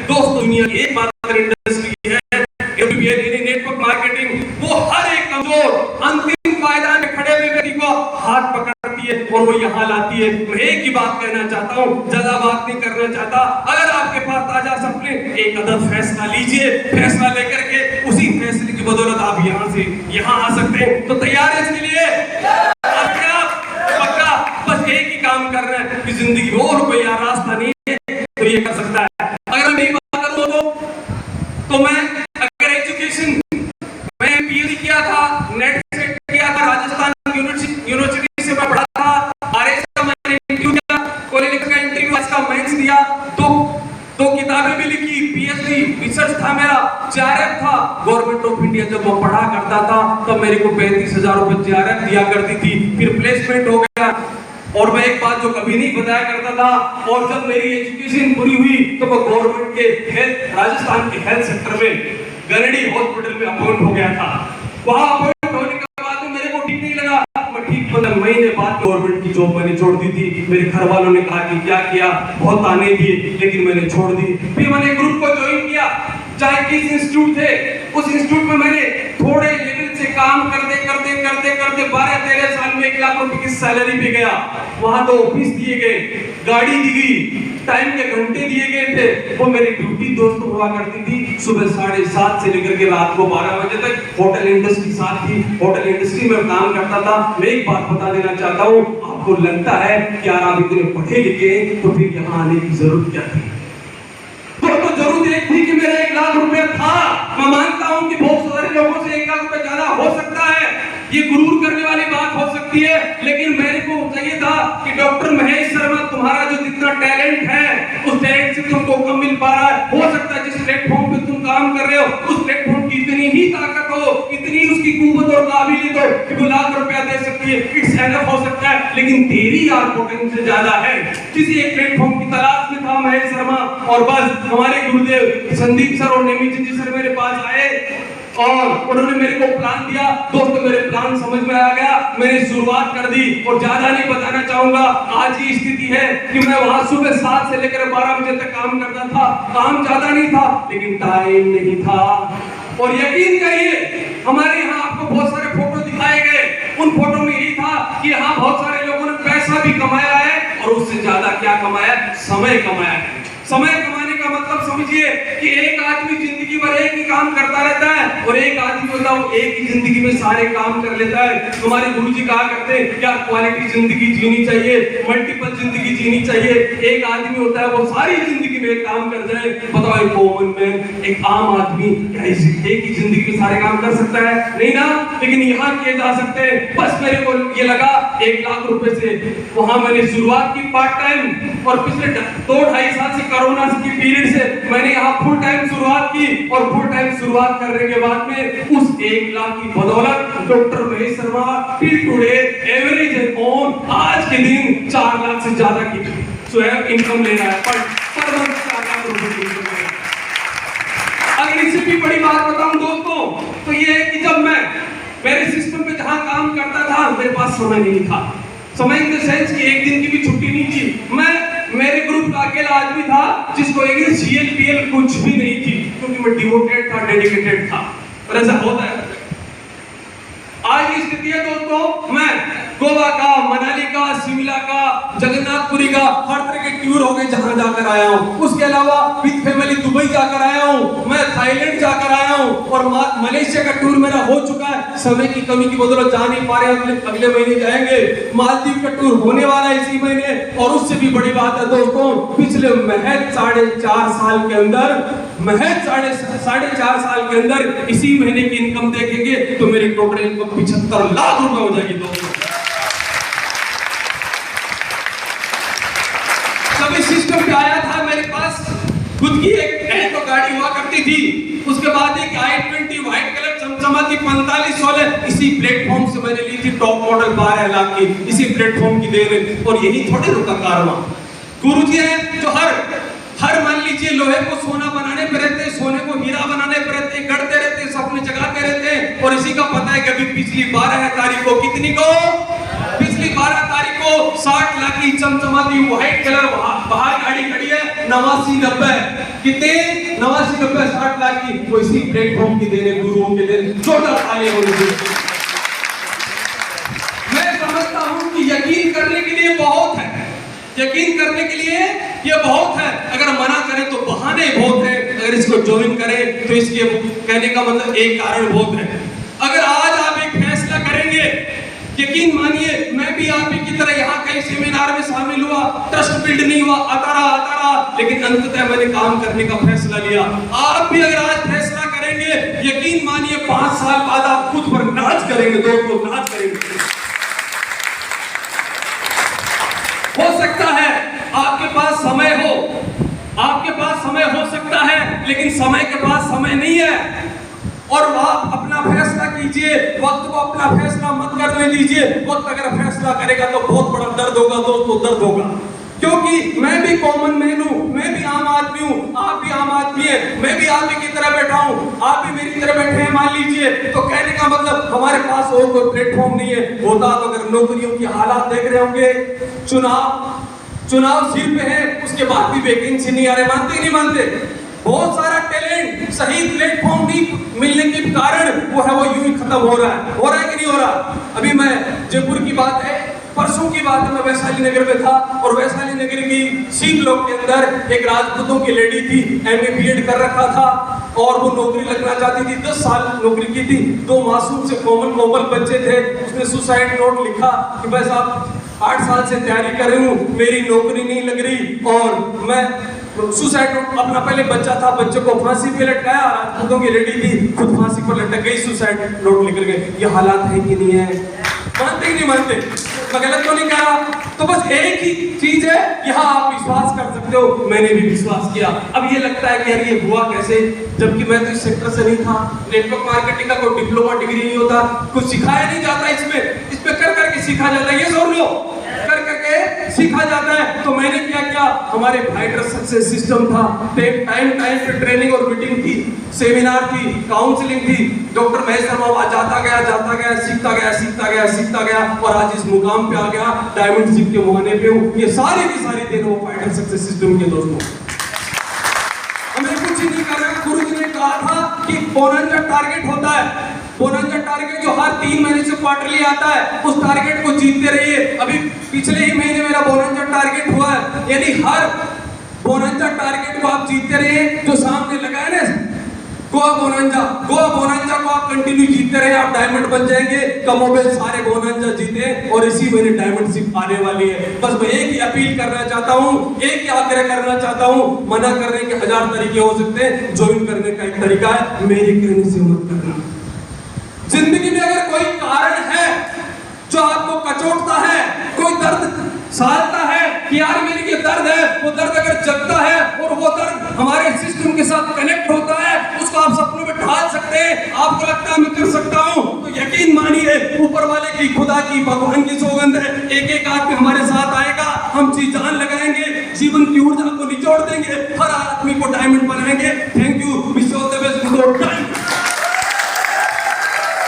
दोस्तों दुनिया की एकमात्र इंडस्ट्री है नेटवर्क मार्केटिंग। वो हर एक कमजोर अंतिम पायदान में खड़े हुए व्यक्ति को हाथ पकड़ती है और वो यहाँ लाती है। मैं एक ही बात कहना चाहता हूँ, ज्यादा बात नहीं करना चाहता। अगर आपके पास ताजा सपने, एक अदब फैसला लीजिए, फैसला लेकर के उसी फैसले की बदौलत आप यहाँ से यहाँ आ सकते हैं। तो तैयार है इसके लिए? पक्का? बस एक ही काम करना है कि जिंदगी में और कोई रास्ता नहीं है तो ये कर सकता है। अगर मैं बात करूँ तो मैं अगर एजुकेशन, मैं पीएचडी किया था, नेट सेट किया था, राजस्थान यूनिवर्सिटी से मैं पढ़ा था, आरएस का मैंने इंटरव्यू दिया, कॉलेज का इंटरव्यू, इसका मेंस दिया, दो किताबें भी लिखी, पीएचडी रिसर्च था मेरा, जेआरएफ था। गवर्नमेंट ऑफ इंडिया जब मैं पढ़ा करता था तब मेरे को 35,000 रुपए जेआरएफ दिया करती थी। फिर प्लेसमेंट हो गया। और मैं एक बात जो कभी नहीं बताया करता था, और जब मेरी एजुकेशन पूरी हुई तो मैं गवर्नमेंट के हेल्थ, राजस्थान के हेल्थ सेक्टर में गनडी हॉस्पिटल में अपॉइंट हो गया था। वहां अपॉइंट होने के बाद मेरे को ठीक नहीं लगा। मैं ठीक 15 महीने बाद गवर्नमेंट की जॉब मैंने छोड़ दी थी। मेरे घर वालों ने कहा कि क्या किया, बहुत ताने दिए, लेकिन मैंने छोड़ दी। फिर मैंने ग्रुप को ज्वाइन किया, चाहे किस इंस्टीट्यूट थे, उस इंस्टीट्यूट में मैंने थोड़े लेवल से काम करते 12-13 साल में 1 लाख रुपए की सैलरी पे गया। वहां तो ऑफिस दिए गए, गाड़ी दी गई, टाइम के घंटे दिए गए थे। वो मेरी ड्यूटी दोस्तों हुआ करती थी सुबह 7:30 से लेकर के रात को 12 बजे तक। होटल इंडस्ट्री साथ थी, होटल इंडस्ट्री में काम करता था। मैं एक बात बता देना चाहता हूँ, आपको लगता है कि यार आप इतने पढ़े लिखे तो फिर यहाँ आने की जरूरत क्या थी? तो जरूरत एक थी कि मेरा 1 लाख रुपए था। मैं मानता हूं कि बहुत सारे लोगों से 1 लाख रुपए ज्यादा हो सकता है, ये गुरूर करने वाली बात हो सकती है, लेकिन मेरे को चाहिए था कि डॉक्टर महेश शर्मा, तुम्हारा जो जितना टैलेंट है उस टैलेंट से तुमको कम मिल पा रहा है। हो सकता है जिस प्लेटफॉर्म पे तुम काम कर रहे हो उस प्लेटफॉर्म की इतनी ही ताकत हो, इतनी उसकी कुव्वत और काबिलियत हो कि वो लाख रुपया दे सकती है, इट्स एनफ हो सकता है, लेकिन तेरी यार पोटेंशियल ज्यादा है। किसी एक प्लेटफॉर्म की तलाश में था महेश शर्मा, और बस हमारे गुरुदेव संदीप सर और नेमी जी सर मेरे पास आए और उन्होंने मेरे को प्लान दिया। दोस्तों मेरे प्लान समझ में आ गया, मैंने शुरुआत कर दी। और ज्यादा नहीं बताना चाहूंगा, आज की स्थिति है कि मैं वहां सुबह 7 से लेकर 12 बजे तक काम करता था। काम ज्यादा नहीं था लेकिन टाइम नहीं था। और यकीन करिए, हमारे यहाँ आपको बहुत सारे फोटो दिखाए गए, उन फोटो में यही था कि यहाँ बहुत सारे लोगों ने पैसा भी कमाया है और उससे ज्यादा क्या कमाया, समय कमाया है। समय कमाने का मतलब समझिए कि एक आदमी जिंदगी भर एक ही काम करता रहता है और एक आदमी होता है वो एक ही जिंदगी में सारे काम कर लेता है। तुम्हारे गुरुजी कहा करते हैं क्या क्वालिटी जिंदगी जीनी चाहिए, मल्टीपल जिंदगी जीनी चाहिए। एक आदमी होता है वो सारी जिंदगी में एक काम कर जाए। बताओ एक कॉमन मैन, एक आम आदमी क्या एक ही जिंदगी में सारे काम कर सकता है? नहीं ना, लेकिन यहाँ किए जा सकते हैं। बस मेरे को ये लगा 1 लाख रुपए से वहां मैंने शुरुआत की पार्ट टाइम, और पिछले 2-2.5 साल से कोरोना की पीरियड से मैंने यहाँ फुल टाइम शुरुआत की। और फुल टाइम शुरुआत करने के बाद में उस 1 लाख की बदौलत doctor Mahesh Sharma till today average and on आज के दिन 4 लाख से ज्यादा की स्वयं इनकम ले रहा है पर मंथ 4 लाख रुपए। अगर इससे भी बड़ी बात बताऊं दोस्तों तो ये है कि जब मैं मेरे सिस्टम पे जहां काम करता था मेरे पास समय नहीं था। समय इन द सेंस कि एक दिन की भी छुट्टी नहीं थी। मैं मेरे ग्रुप का अकेला आदमी था जिसको एक सीएलपीएल कुछ भी नहीं थी, क्योंकि मैं डिवोटेड था, डेडिकेटेड था। और ऐसा होता है। आज की स्थिति है दोस्तों, मैं गोवा का, मनाली का, शिमला का, जगन्नाथपुरी का हर तरह के टूर हो गए जहां जाकर आया हूं। उसके अलावा विद फैमिली दुबई जाकर आया हूं, मैं थाईलैंड जाकर आया हूं और मलेशिया का टूर मेरा हो चुका है। समय की कमी की बदौलत जा नहीं पा रहे, अगले महीने जाएंगे। मालदीव का टूर होने वाला है इसी महीने। और उससे भी बड़ी बात है दोस्तों, पिछले महज 4.5 साल के अंदर, महज 4.5 साल के अंदर इसी महीने की इनकम देखेंगे तो मेरी टोटल इनकम 75 लाख रुपए हो जाएगी दोस्तों। जब इस सिस्टम पे आया था मेरे पास खुद की एक एल्टो गाड़ी हुआ करती थी, उसके बाद एक i20 व्हाइट कलर चमचमाती 4516 इसी प्लेटफॉर्म से मैंने ली थी, टॉप मॉडल 12 लाख की, इसी प्लेटफॉर्म की देन है। और यही थोड़े रुका कारवां। गुरुजी हैं जो हर मान लीजिए लोहे को सोना बनाने पे रहते हैं, सोने को हीरा बनाने पे रहते हैं, गढ़ते रहते हैं, सपने जगाते रहते हैं। और इसी का पता है कि अभी पिछली 12 तारीख को कितनी को पिछली 12 तारीख को 60 लाख की चमचमाती व्हाइट कलर बाहर गाड़ी खड़ी है, 89-90 कितने 89-90 60 लाख की, वो इसी प्लेटफॉर्म की देने, गुरुओं के देने, छोटा ताले हो रही। मैं समझता हूं कि यकीन करने के लिए बहुत है, यकीन करने के लिए ये बहुत है, अगर मना करें तो बहाने बहुत है, अगर इसको ज्वाइन करें तो इसके कहने का मतलब एक कारण बहुत है। अगर आज आप एक फैसला करेंगे, यकीन मानिए मैं भी आप ही की तरह यहाँ कई सेमिनार में शामिल हुआ, ट्रस्ट बिल्ड नहीं हुआ, आता रहा, लेकिन अंततः मैंने काम करने का फैसला लिया। आप भी अगर आज फैसला करेंगे, यकीन मानिए 5 साल बाद आप खुद पर नाच करेंगे, दोस्तों नाच करेंगे। हो सकता है आपके पास समय हो, आपके पास समय हो सकता है, लेकिन समय के पास समय नहीं है। और आप अपना फैसला कीजिए, वक्त को अपना फैसला मत करने दीजिए। वक्त अगर फैसला करेगा तो बहुत बड़ा दर्द होगा दोस्तों, दर्द होगा, क्योंकि मैं भी कॉमन मैन हूं, मैं भी आम आदमी हूं, आप भी आम आदमी है, मैं भी आप ही की तरह बैठा हूं, आप भी मेरी तरह बैठे हैं मान लीजिए। तो कहने का मतलब हमारे पास और कोई प्लेटफॉर्म नहीं है। होता तो अगर नौकरियों की हालात देख रहे होंगे, चुनाव सिर पे है, उसके बाद भी वैकेंसी नहीं आ रहे, मानते कि नहीं मानते? बहुत सारा टैलेंट सही प्लेटफॉर्म नहीं मिलने के कारण वो यूं ही खत्म हो रहा है कि नहीं हो रहा? अभी मैं जयपुर की बात है, परसों की बात है, मैं वैशाली नगर में था और वैशाली नगर की सीट ब्लॉक के अंदर एक राजपूतों की लेडी थी, MA BEd कर रखा था और वो नौकरी लगना चाहती थी, 10 साल नौकरी की थी। 2 मासूम से कोमल बच्चे थे। उसने सुसाइड नोट लिखा कि बस आप 8 साल से तैयारी कर रही हूँ, मेरी नौकरी नहीं लग रही और मैं सुसाइड नोट, अपना पहले बच्चा था, बच्चे को फांसी पे लटकाया, राजपूतों की लेडी थी, खुद फांसी पर लटक गई, सुसाइड नोट निकल गए। ये हालात है कि नहीं है? मानते कि नहीं मानते? मैं गलत तो नहीं कह रहा? तो बस एक ही चीज है, यहाँ आप विश्वास कर सकते हो, मैंने भी विश्वास किया। अब ये लगता है कि यार ये हुआ कैसे, जबकि मैं तो इस सेक्टर से नहीं था। नेटवर्क मार्केटिंग का कोई डिप्लोमा डिग्री नहीं होता, कुछ सिखाया नहीं जाता, इस पे कर करके सीखा जाता है, ये जोर लो, कर करके सीखा जाता है। तो मैंने क्या हमारे फाइटर सक्सेस सिस्टम था, टाइम पे ट्रेनिंग और मीटिंग थी, सेमिनार थी, काउंसलिंग थी। डॉक्टर महेश शर्मा जाता गया, सीखता गया और आज इस मुकाम पे आ गया, डायमंड शिप के मुहाने पे हूँ। ये सारी की सारी देन वो फाइटर सक्सेस सिस्टम के दोस्तों। हमें कुछ नहीं कर रहा। गुरु जी ने कहा था कि बोनंजा टारगेट होता है, बोनंजा टारगेट जो हर 3 महीने से क्वार्टरली आता है, उस टारगेट को जीतते रहिए। अभी पिछले ही महीने मेरा बोनंजा टारगेट हुआ है, यानी हर बोनंजा टारगेट को आप जीतते रहिए। जो सामने लगा है ना गोवा बोनंजा को आप कंटिन्यू जीतते रहे, आप डायमंड बन जाएंगे। कमोबेश सारे बोनंजा जीते और इसी महीने डायमंड शिप आने वाली है। बस मैं एक ही अपील करना चाहता हूँ, एक ही आग्रह करना चाहता हूँ। मना करने के 1000 तरीके हो सकते हैं, ज्वाइन करने का एक तरीका है, मेरे कहने से मत करना। जिंदगी में अगर कोई कारण है जो आपको कचोटता है, कोई दर्द सालता है कि यार मेरी ये दर्द है, वो दर्द अगर जगता है और वो दर्द हमारे सिस्टम के साथ कनेक्ट होता है, उसको आप सपनों में ढाल सकते हैं, आपको लगता है मैं कर सकता हूँ, तो यकीन मानिए ऊपर वाले की, खुदा की, भगवान की सौगंध है, एक आदमी हमारे साथ आएगा, हम जी जान लगाएंगे, जीवन की ऊर्जा को निचोड़ देंगे, हर आदमी को डायमंड बनाएंगे। Thank you.